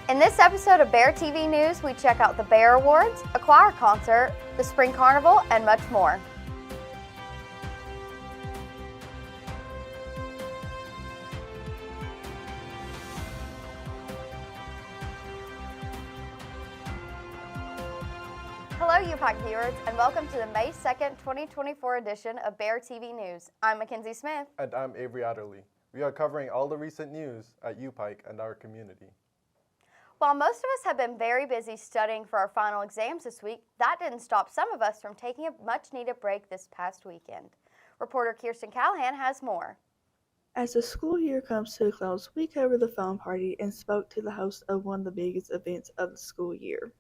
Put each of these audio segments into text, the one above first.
In this episode of Bear TV News, we check out the Bear Awards, a choir concert, the Spring Carnival, and much more. Hello, UPike viewers, and welcome to the May 2nd, 2024 edition of Bear TV News. I'm Mackenzie Smith. And I'm Avery Adderley. We are covering all the recent news at UPike and our community. While most of us have been very busy studying for our final exams this week, that didn't stop some of us from taking a much-needed break this past weekend. Reporter Kirsten Callahan has more. As the school year comes to a close, we covered the phone party and spoke to the host of one of the biggest events of the school year.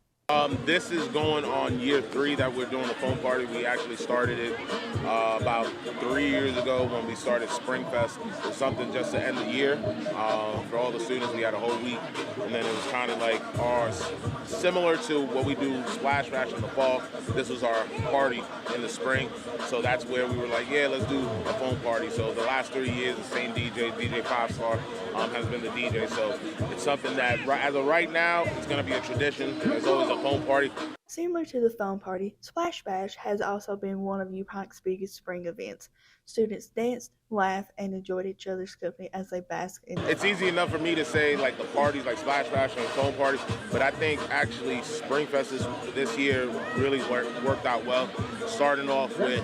This is going on year 3 that we're doing the phone party. We actually started it about 3 years ago when we started Spring Fest. It was something just to end the year. For all the students, we had a whole week, and then it was kind of like ours, similar to what we do Splash Bash in the fall. This was our party in the spring, so that's where we were like, yeah, let's do a phone party. So the last 3 years, the same DJ 5 Star, has been the DJ. So it's something that, as of right now, it's going to be a tradition. There's always a phone party. Similar to the phone party, Splash Bash has also been one of UPike's biggest spring events. Students danced, laughed, and enjoyed each other's company as they basked in the It's easy enough for me to say like the parties like Splash Bash and phone parties, but I think actually Spring Fest this year really worked out well. Starting off with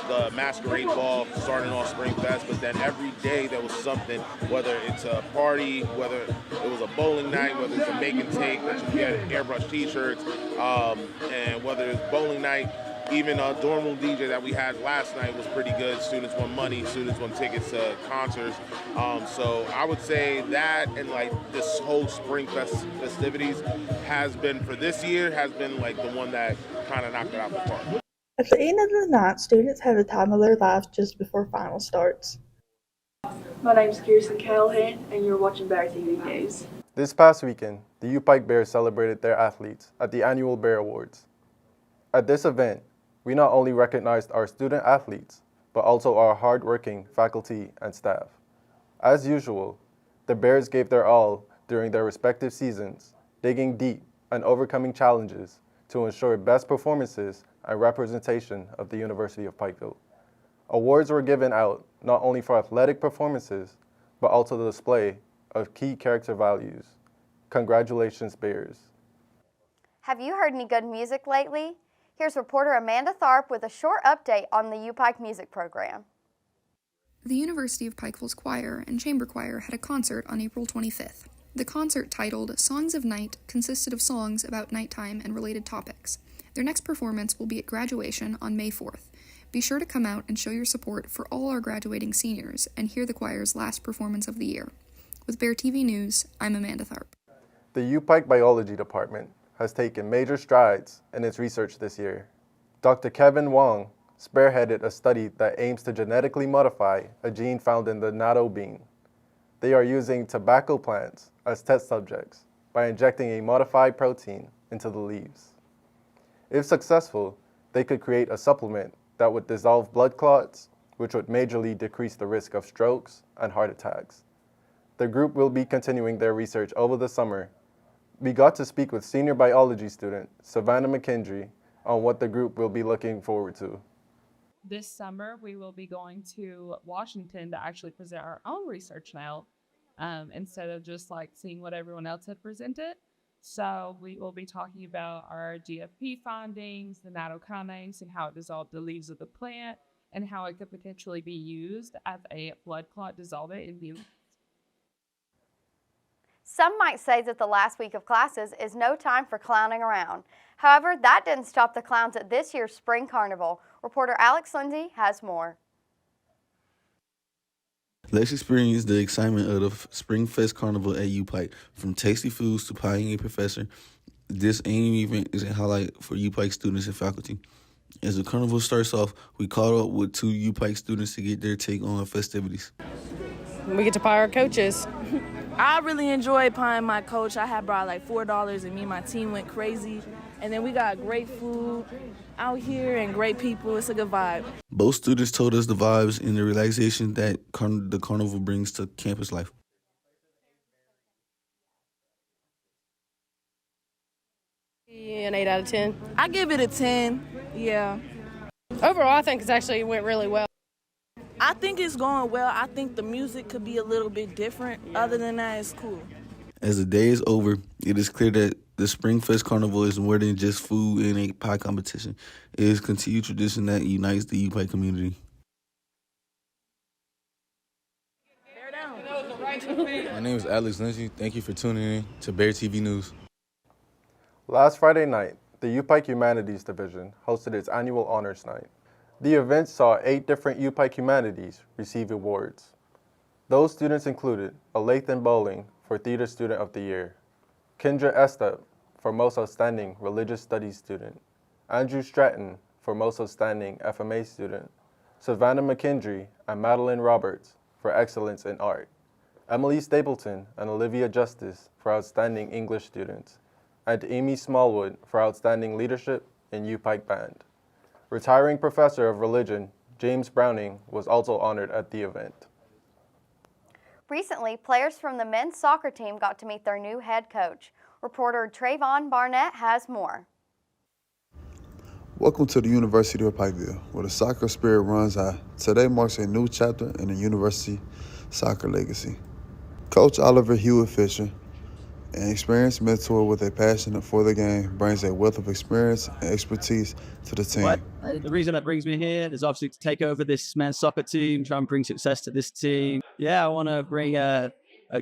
the Masquerade Ball, starting off Spring Fest, but then every day there was something, whether it's a party, whether it was a bowling night, whether it's a make and take, that you get airbrush t-shirts, and whether it's bowling night. Even a dorm room DJ that we had last night was pretty good. Students won money, students won tickets to concerts. So I would say that and like this whole Spring festivities has been, for this year, has been like the one that kind of knocked it out the park. At the end of the night, students have the time of their lives just before final starts. My name is Kirsten Callahan, and you're watching Bear TV News. This past weekend, the UPike Bears celebrated their athletes at the annual Bear Awards. At this event, we not only recognized our student athletes, but also our hard-working faculty and staff. As usual, the Bears gave their all during their respective seasons, digging deep and overcoming challenges to ensure best performances and representation of the University of Pikeville. Awards were given out not only for athletic performances, but also the display of key character values. Congratulations, Bears. Have you heard any good music lately? Here's reporter Amanda Tharp with a short update on the UPike music program. The University of Pikeville's choir and chamber choir had a concert on April 25th. The concert, titled Songs of Night, consisted of songs about nighttime and related topics. Their next performance will be at graduation on May 4th. Be sure to come out and show your support for all our graduating seniors and hear the choir's last performance of the year. With Bear TV News, I'm Amanda Tharp. The UPike Biology Department has taken major strides in its research this year. Dr. Kevin Wong spearheaded a study that aims to genetically modify a gene found in the natto bean. They are using tobacco plants as test subjects by injecting a modified protein into the leaves. If successful, they could create a supplement that would dissolve blood clots, which would majorly decrease the risk of strokes and heart attacks. The group will be continuing their research over the summer. We got to speak with senior biology student Savannah McKendry on what the group will be looking forward to. This summer, we will be going to Washington to actually present our own research now, instead of just like seeing what everyone else had presented. So we will be talking about our GFP findings, the nattokinase, and how it dissolved the leaves of the plant, and how it could potentially be used as a blood clot dissolvent in humans. Some might say that the last week of classes is no time for clowning around. However, that didn't stop the clowns at this year's Spring Carnival. Reporter Alex Lindsay has more. Let's experience the excitement of the Spring Fest Carnival at UPike. From tasty foods to pieing a professor, this annual event is a highlight for UPike students and faculty. As the carnival starts off, we caught up with 2 UPike students to get their take on the festivities. We get to pie our coaches. I really enjoyed pieing my coach. I had brought like $4 and me and my team went crazy. And then we got great food out here and great people. It's a good vibe. Both students told us the vibes and the relaxation that the carnival brings to campus life. An 8 out of 10. I give it a 10. Yeah. Overall, I think it actually went really well. I think it's going well. I think the music could be a little bit different. Other than that, it's cool. As the day is over, it is clear that the Springfest Carnival is more than just food and a pie competition. It is a continued tradition that unites the U Pike community. My name is Alex Lindsay. Thank you for tuning in to Bear TV News. Last Friday night, the U Pike Humanities Division hosted its annual Honors Night. The event saw 8 different U Pike Humanities receive awards. Those students included Alathan Bowling for Theater Student of the Year, Kendra Estep for Most Outstanding Religious Studies Student, Andrew Stratton for Most Outstanding FMA Student, Savannah McKendry and Madeline Roberts for Excellence in Art, Emily Stapleton and Olivia Justice for Outstanding English Students, and Amy Smallwood for Outstanding Leadership in U Pike Band. Retiring Professor of Religion James Browning was also honored at the event. Recently, players from the men's soccer team got to meet their new head coach. Reporter Trayvon Barnett has more. Welcome to the University of Pikeville, where the soccer spirit runs high. Today marks a new chapter in the university soccer legacy. Coach Oliver Hewitt Fisher, an experienced mentor with a passion for the game, brings a wealth of experience and expertise to the team. The reason that brings me here is obviously to take over this men's soccer team, try and bring success to this team. Yeah, I want to bring a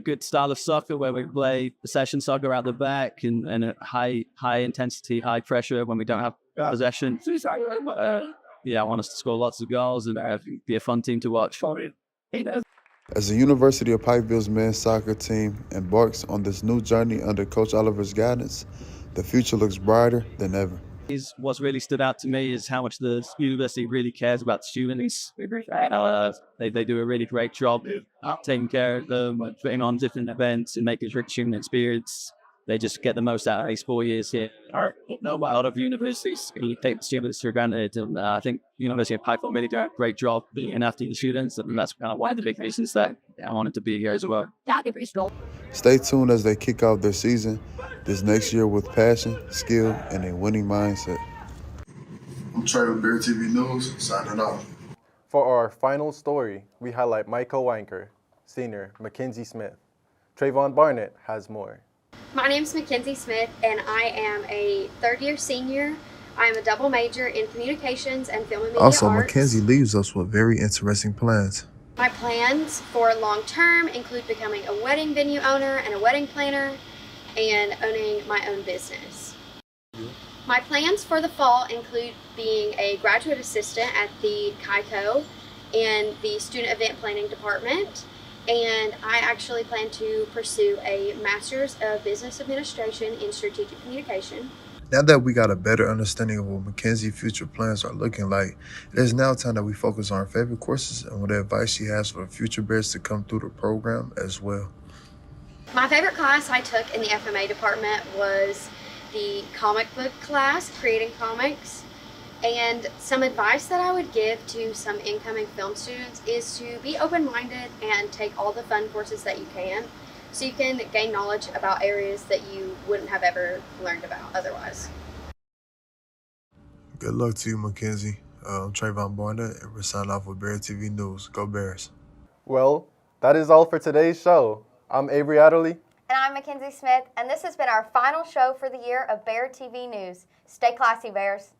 good style of soccer where we play possession soccer out the back and a high intensity, high pressure when we don't have possession. Yeah, I want us to score lots of goals and be a fun team to watch. As the University of Pikeville's men's soccer team embarks on this new journey under Coach Oliver's guidance, the future looks brighter than ever. What's really stood out to me is how much the university really cares about the students. They do a really great job taking care of them, putting on different events and making sure the student experience. They just get the most out of these 4 years here. A lot of universities take the students for granted, and I think University of Pikeville really do a great job looking after the students, and that's kind of one of the big reasons that I wanted to be here as well. Stay tuned as they kick off their season this next year with passion, skill, and a winning mindset. I'm Trey with Bear TV News, signing off. For our final story, we highlight Michael Wanker, senior, Mackenzie Smith. Trayvon Barnett has more. My name is Mackenzie Smith, and I am a third-year senior. I am a double major in communications and film and media Also, arts. Mackenzie leaves us with very interesting plans. My plans for long-term include becoming a wedding venue owner and a wedding planner, and owning my own business. My plans for the fall include being a graduate assistant at the KICO in the student event planning department. And I actually plan to pursue a Master's of Business Administration in Strategic Communication. Now that we got a better understanding of what Mackenzie's future plans are looking like, it is now time that we focus on her favorite courses and what advice she has for the future Bears to come through the program as well. My favorite class I took in the FMA department was the comic book class, creating comics. And some advice that I would give to some incoming film students is to be open-minded and take all the fun courses that you can, so you can gain knowledge about areas that you wouldn't have ever learned about otherwise. Good luck to you, Mackenzie. I'm Trayvon Barnett, and we're signing off with Bear TV News. Go Bears. Well, that is all for today's show. I'm Avery Adderley. And I'm Mackenzie Smith, and this has been our final show for the year of Bear TV News. Stay classy, Bears.